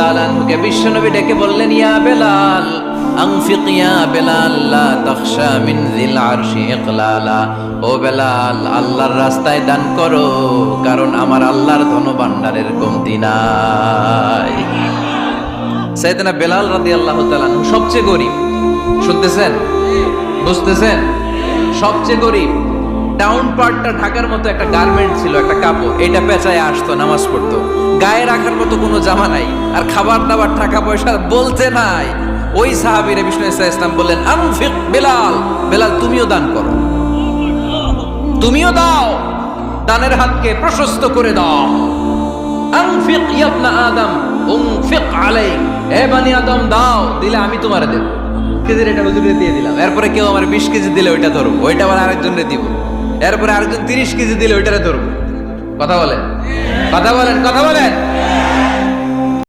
তাআলা আনহুকে বিশ্বনবী ডেকে বললেন, ইয়া বেলাল আনফিক ইয়া বেলাল লা তাখশা মিন যিল আরশি ইকলালা। ও বেলাল, আল্লাহর রাস্তায় দান করো, কারণ আমার আল্লাহর ধনভাণ্ডারের কমতি নাই। সাইয়েদনা বেলাল রাদিয়াল্লাহু তাআলা আনহু সবচেয়ে গরীব। শুনতেছেন? বুঝতেছেন? সবচেয়ে গরীব। ডাউন পার্টটা ঢাকার মতো একটা গার্মেন্ট ছিল, একটা কাপড়, এটা পেঁচায় আসতো, নামাজ পড়তো। গায়ে রাখার মতো কোনো জামা নাই, আর খাবার দাবার টাকা পয়সা বলতে নাই। ওই সাহাবীর বিষ্ণু ইসলাম বললেন, আনফিক বেলাল, বেলাল তুমিও দান করো, তুমিও দাও, দানের হাতকে প্রশস্ত করে দাও। আনফিক ইয়া আদম উনফিক আলাইক, হে বনি আদম দাও, দিলে আমি তোমারে দেব। কেজির এটা হুজুরে দিয়ে দিলাম, এরপরে কেউ আমার 20 কেজি দিলে ওইটা ধরবো, ওইটা আবার আরেকজনকে দিব, এরপরে আরেকজন 30 কেজি দিলে ওইটারে ধরবো। কথা বলেন, কথা বলেন, কথা বলেন।